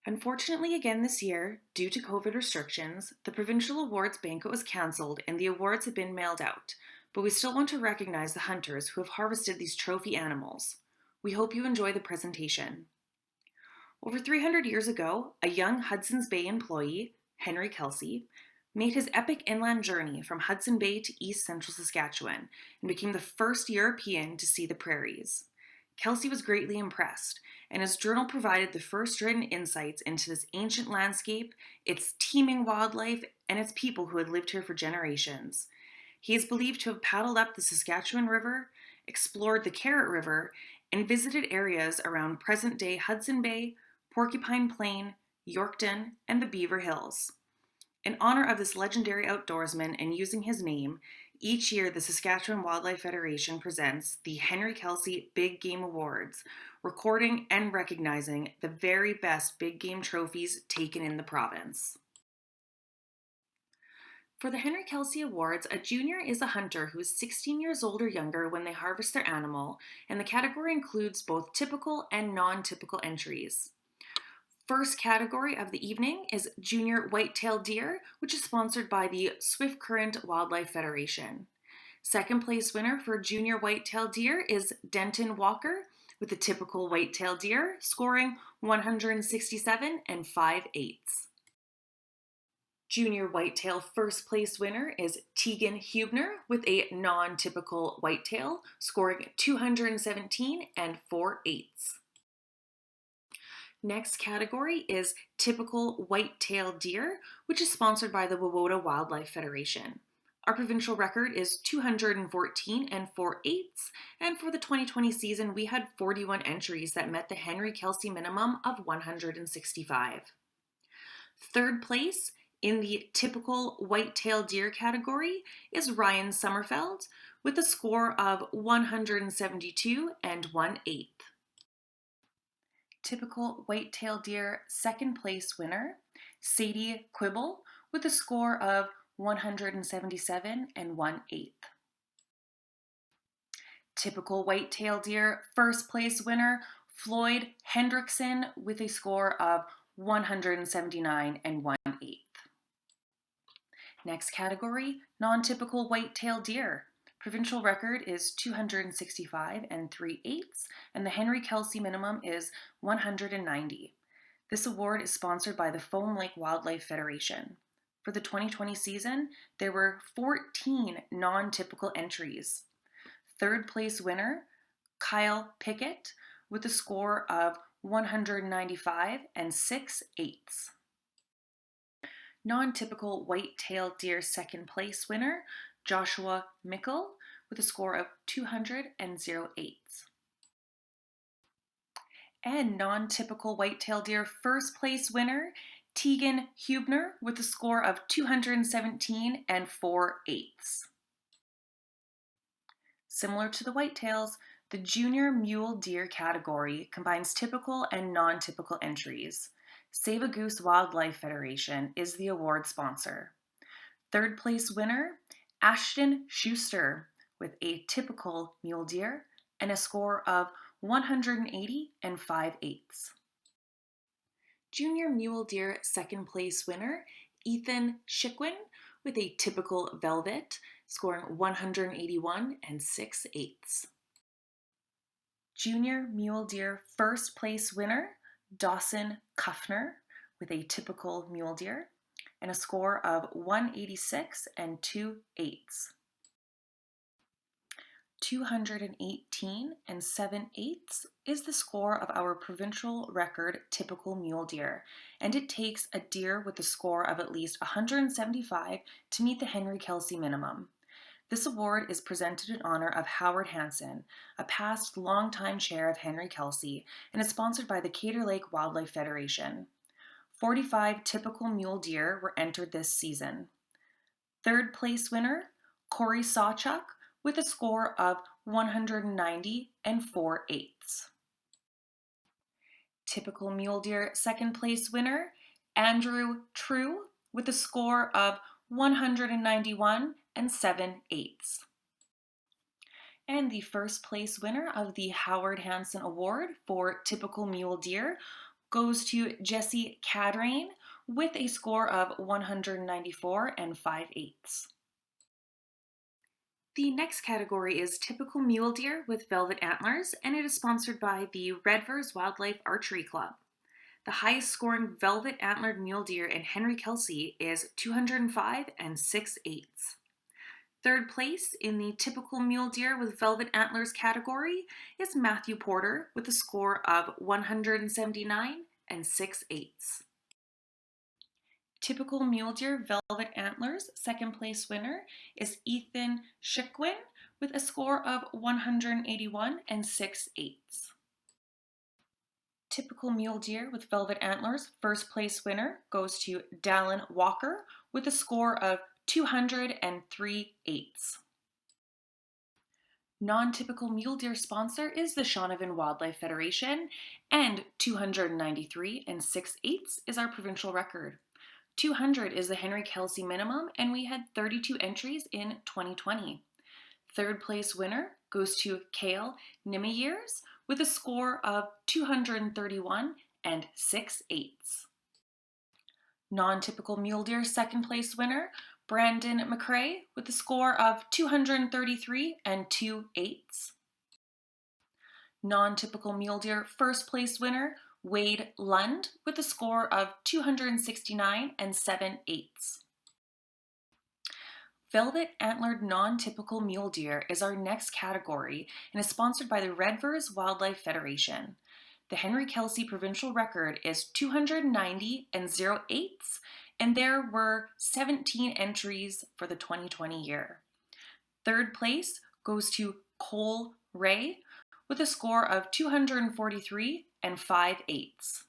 Unfortunately, again this year, due to COVID restrictions, the Provincial Awards Banquet was cancelled and the awards have been mailed out, but we still want to recognize the hunters who have harvested these trophy animals. We hope you enjoy the presentation. Over 300 years ago, a young Hudson's Bay employee, Henry Kelsey, made his epic inland journey from Hudson Bay to east central Saskatchewan and became the first European to see the prairies. Kelsey was greatly impressed, and his journal provided the first written insights into this ancient landscape, its teeming wildlife, and its people who had lived here for generations. He is believed to have paddled up the Saskatchewan River, explored the Carrot River, and visited areas around present-day Hudson Bay, Porcupine Plain, Yorkton, and the Beaver Hills. In honor of this legendary outdoorsman and using his name, each year the Saskatchewan Wildlife Federation presents the Henry Kelsey Big Game Awards, recording and recognizing the very best big game trophies taken in the province. For the Henry Kelsey Awards, a junior is a hunter who is 16 years old or younger when they harvest their animal, and the category includes both typical and non-typical entries. First category of the evening is Junior Whitetail Deer, which is sponsored by the Swift Current Wildlife Federation. Second place winner for Junior Whitetail Deer is Denton Walker with the typical whitetail deer, scoring 167 and 5/8. Junior Whitetail first place winner is Tegan Hubner with a non-typical whitetail, scoring 217 and 4/8. Next category is Typical Whitetail Deer, which is sponsored by the Wowota Wildlife Federation. Our provincial record is 214 and 4/8, and for the 2020 season, we had 41 entries that met the Henry Kelsey minimum of 165. Third place in the Typical Whitetail Deer category is Ryan Sommerfeld with a score of 172 and 1/8. Typical Whitetail Deer second place winner, Sadie Quibble, with a score of 177 and 1/8. Typical Whitetail Deer first place winner, Floyd Hendrickson, with a score of 179 and 1/8. Next category, non-typical Whitetail Deer. Provincial record is 265 and 3/8, and the Henry Kelsey minimum is 190. This award is sponsored by the Foam Lake Wildlife Federation. For the 2020 season, there were 14 non-typical entries. Third place winner, Kyle Pickett, with a score of 195 and 6/8. Non-typical Whitetail Deer second place winner, Joshua Mickle, with a score of 200 and 0/8. And non-typical Whitetail Deer first place winner, Tegan Hubner, with a score of 217 and 4/8. Similar to the whitetails, the Junior Mule Deer category combines typical and non-typical entries. Save a Goose Wildlife Federation is the award sponsor. Third place winner, Ashton Schuster, with a typical mule deer and a score of 180 and 5/8. Junior Mule Deer second place winner, Ethan Chiquin, with a typical velvet, scoring 181 and 6/8. Junior Mule Deer first place winner, Dawson Kuffner, with a typical mule deer and a score of 186 and 2/8. 218 and 7/8 is the score of our provincial record typical mule deer, and it takes a deer with a score of at least 175 to meet the Henry Kelsey minimum. This award is presented in honor of Howard Hansen, a past longtime chair of Henry Kelsey, and is sponsored by the Cater Lake Wildlife Federation. 45 typical mule deer were entered this season. Third place winner, Corey Sawchuk, with a score of 190 and 4/8. Typical mule deer second place winner, Andrew True, with a score of 191 and 7/8. And the first place winner of the Howard Hansen Award for typical mule deer goes to Jesse Cadrain with a score of 194 and 5/8. The next category is Typical Mule Deer with Velvet Antlers, and it is sponsored by the Redvers Wildlife Archery Club. The highest scoring velvet antlered mule deer in Henry Kelsey is 205 and 6/8. Third place in the Typical Mule Deer with Velvet Antlers category is Matthew Porter with a score of 179 and 6/8. Typical Mule Deer Velvet Antlers second place winner is Ethan Schikwin with a score of 181 and 6/8. Typical Mule Deer with Velvet Antlers first place winner goes to Dallin Walker with a score of 200 and 3/8. Non-typical mule deer sponsor is the Saskatchewan Wildlife Federation, and 293 and 6/8 is our provincial record. 200 is the Henry Kelsey minimum, and we had 32 entries in 2020. Third place winner goes to Kale Nimeyears with a score of 231 and 6/8. Non-typical mule deer second place winner Brandon McCrae with a score of 233 and 2/8. Non-typical mule deer first place winner Wade Lund with a score of 269 and 7/8. Velvet Antlered Non-Typical Mule Deer is our next category and is sponsored by the Redvers Wildlife Federation. The Henry Kelsey provincial record is 290 and 0/8, and there were 17 entries for the 2020 year. Third place goes to Cole Ray with a score of 243 and 5/8.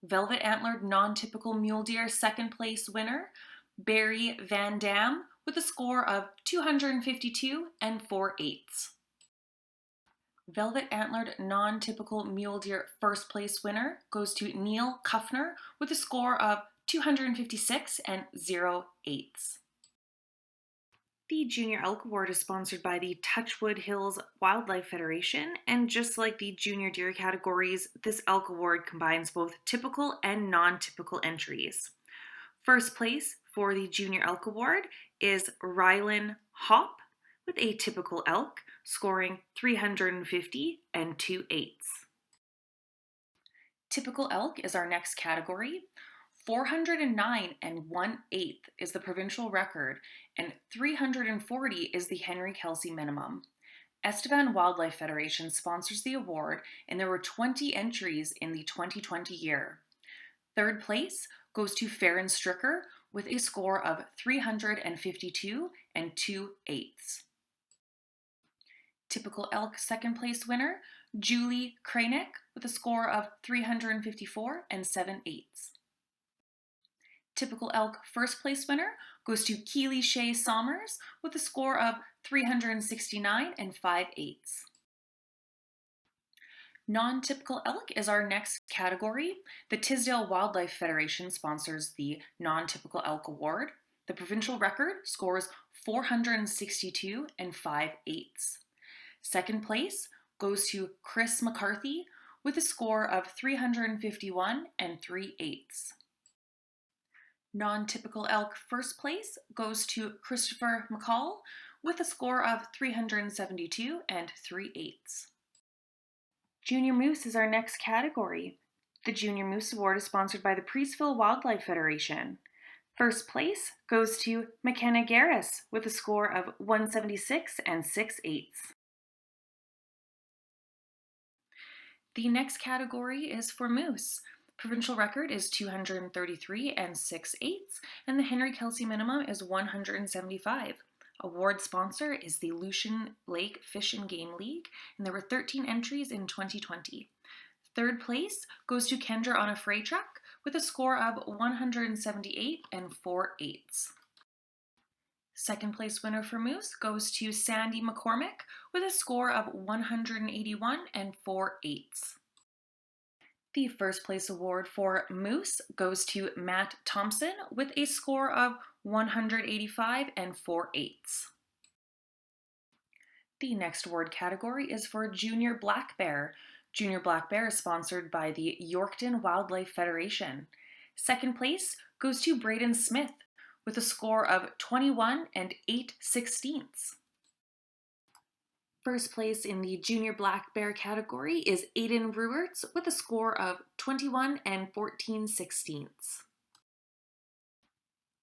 Velvet Antlered Non-Typical Mule Deer second place winner Barry Van Dam with a score of 252 and 4/8. Velvet Antlered Non-Typical Mule Deer first place winner goes to Neil Kuffner with a score of 256 and 0/8. The Junior Elk Award is sponsored by the Touchwood Hills Wildlife Federation, and just like the junior deer categories, this Elk Award combines both typical and non-typical entries. First place for the Junior Elk Award is Rylan Hop with a typical elk, scoring 350 and 2/8. Typical elk is our next category. 409 and 1/8 is the provincial record, and 340 is the Henry Kelsey minimum. Saskatchewan Wildlife Federation sponsors the award, and there were 20 entries in the 2020 year. Third place goes to Farron Stricker with a score of 352 and 2/8. Typical elk second place winner Julie Kranick with a score of 354 and 7/8. Typical elk first place winner goes to Keely Shea Sommers with a score of 369 and 5/8. Non-typical elk is our next category. The Tisdale Wildlife Federation sponsors the Non-Typical Elk Award. The provincial record scores 462 and 5/8. Second place goes to Chris McCarthy with a score of 351 and 3/8. Non-typical elk first place goes to Christopher McCall with a score of 372 and 3/8. Junior Moose is our next category. The Junior Moose Award is sponsored by the Provincial Wildlife Federation. First place goes to McKenna Garris with a score of 176 and 6/8. The next category is for moose. Provincial record is 233 and 6/8, and the Henry Kelsey minimum is 175. Award sponsor is the Lucian Lake Fish and Game League, and there were 13 entries in 2020. Third place goes to Kendra on a freight truck with a score of 178 and 4/8. Second place winner for moose goes to Sandy McCormick with a score of 181 and 4/8. The first place award for moose goes to Matt Thompson with a score of 185 and 4/8. The next award category is for junior black bear. Junior Black Bear is sponsored by the Yorkton Wildlife Federation. Second place goes to Braden Smith with a score of 21 and 8/16. First place in the Junior Black Bear category is Aiden Ruerts with a score of 21 and 14/16.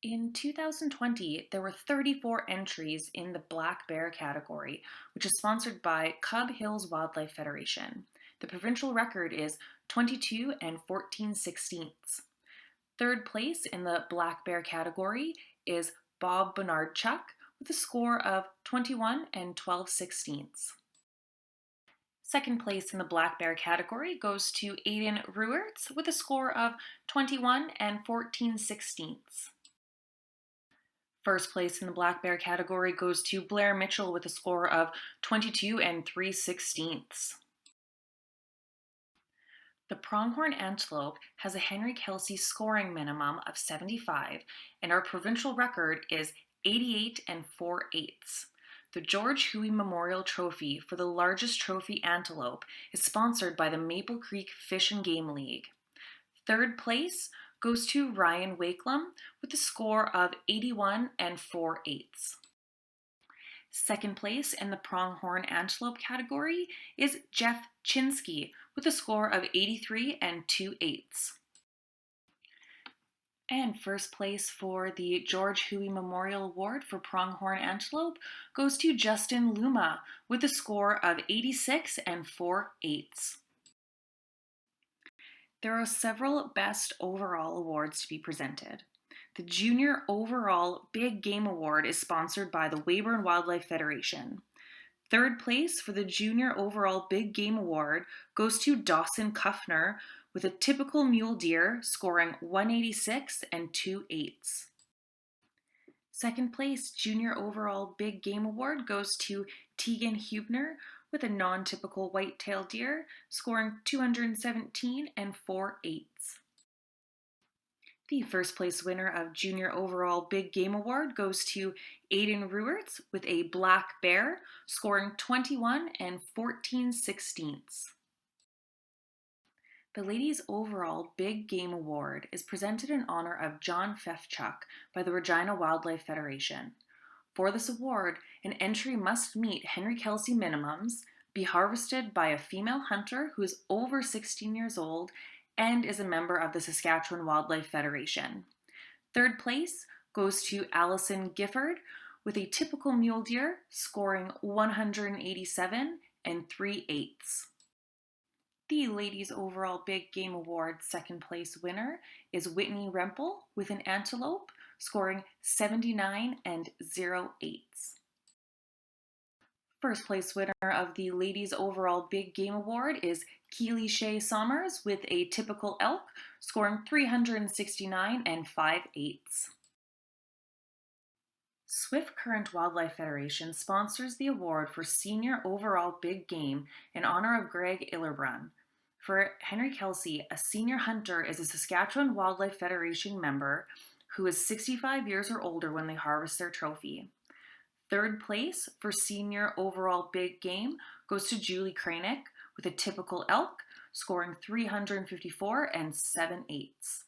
In 2020, there were 34 entries in the Black Bear category, which is sponsored by Cub Hills Wildlife Federation. The provincial record is 22 and 14/16. Third place in the Black Bear category is Bob Bernardchuk with a score of 21 and 12/16. Second place in the Black Bear category goes to Aiden Ruerts with a score of 21 and 14/16. First place in the Black Bear category goes to Blair Mitchell with a score of 22 and 3/16. The pronghorn antelope has a Henry Kelsey scoring minimum of 75, and our provincial record is 88 and 4/8. The George Huey Memorial Trophy for the largest trophy antelope is sponsored by the Maple Creek Fish and Game League. Third place goes to Ryan Wakelam with a score of 81 and 4/8. Second place in the pronghorn antelope category is Jeff Chinsky with a score of 83 and 2/8. And first place for the George Huey Memorial Award for pronghorn antelope goes to Justin Luma with a score of 86 and 4/8. There are several Best Overall awards to be presented. The Junior Overall Big Game Award is sponsored by the Weyburn Wildlife Federation. Third place for the Junior Overall Big Game Award goes to Dawson Kuffner with a typical mule deer scoring 186 and 2/8. Second place Junior Overall Big Game Award goes to Tegan Hubner with a non-typical whitetail deer scoring 217 and 4/8. The first place winner of Junior Overall Big Game Award goes to Aiden Ruerts with a black bear scoring 21 and 14/16. The Ladies Overall Big Game Award is presented in honor of John Fefchuk by the Regina Wildlife Federation. For this award, an entry must meet Henry Kelsey minimums, be harvested by a female hunter who is over 16 years old, and is a member of the Saskatchewan Wildlife Federation. Third place goes to Allison Gifford with a typical mule deer scoring 187 and 3/8. The Ladies Overall Big Game Award second place winner is Whitney Rempel with an antelope scoring 79 and 0/8. First place winner of the Ladies Overall Big Game Award is Keely Shea Sommers with a typical elk scoring 369 and 5/8. Swift Current Wildlife Federation sponsors the award for Senior Overall Big Game in honor of Greg Illerbrun. For Henry Kelsey, a senior hunter is a Saskatchewan Wildlife Federation member who is 65 years or older when they harvest their trophy. Third place for Senior Overall Big Game goes to Julie Kranick with a typical elk, scoring 354 and 7/8.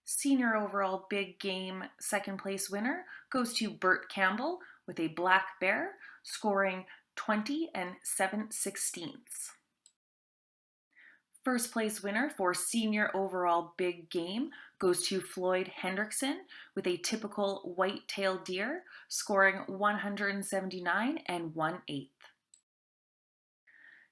Senior Overall Big Game second place winner goes to Bert Campbell with a black bear, scoring 20 and 7/16. First place winner for Senior Overall Big Game goes to Floyd Hendrickson with a typical white-tailed deer, scoring 179 and 1/8.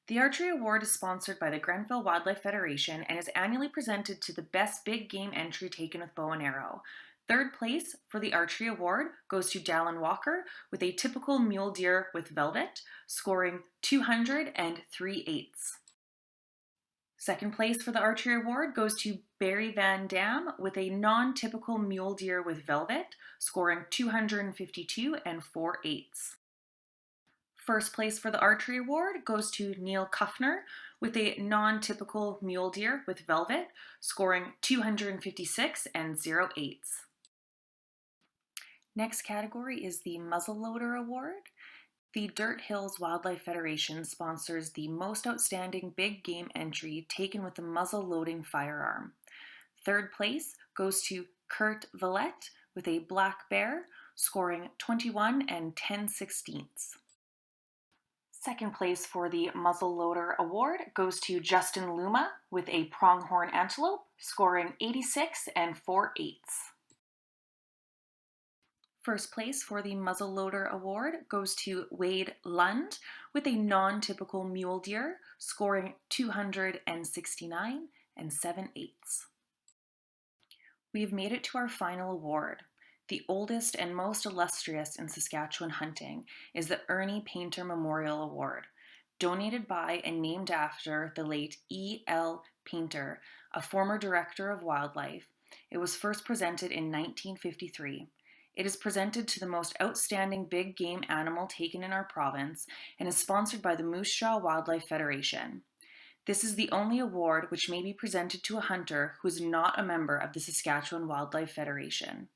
The Archery Award is sponsored by the Grenfell Wildlife Federation and is annually presented to the best big game entry taken with bow and arrow. Third place for the Archery Award goes to Dallin Walker with a typical mule deer with velvet, scoring 200 and 3/8. Second place for the Archery Award goes to Barry Van Dam with a non-typical mule deer with velvet, scoring 252 and 4/8. First place for the Archery Award goes to Neil Kuffner with a non-typical mule deer with velvet, scoring 256 and 0/8. Next category is the Muzzleloader Award. The Dirt Hills Wildlife Federation sponsors the most outstanding big game entry taken with a muzzle loading firearm. Third place goes to Kurt Villette with a black bear, scoring 21 and 10/16. Second place for the Muzzle Loader Award goes to Justin Luma with a pronghorn antelope, scoring 86 and 4/8. First place for the Muzzle Loader Award goes to Wade Lund with a non-typical mule deer, scoring 269 and 7/8. We've made it to our final award. The oldest and most illustrious in Saskatchewan hunting is the Ernie Painter Memorial Award, donated by and named after the late E.L. Painter, a former director of wildlife. It was first presented in 1953. It is presented to the most outstanding big game animal taken in our province and is sponsored by the Moose Jaw Wildlife Federation. This is the only award which may be presented to a hunter who is not a member of the Saskatchewan Wildlife Federation.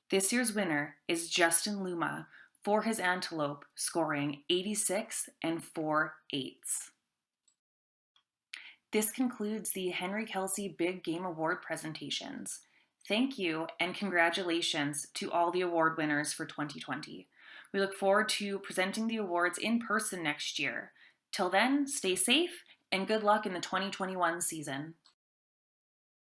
This year's winner is Justin Luma for his antelope, scoring 86 and 4/8. This concludes the Henry Kelsey Big Game Award presentations. Thank you and congratulations to all the award winners for 2020. We look forward to presenting the awards in person next year. Till then, stay safe and good luck in the 2021 season.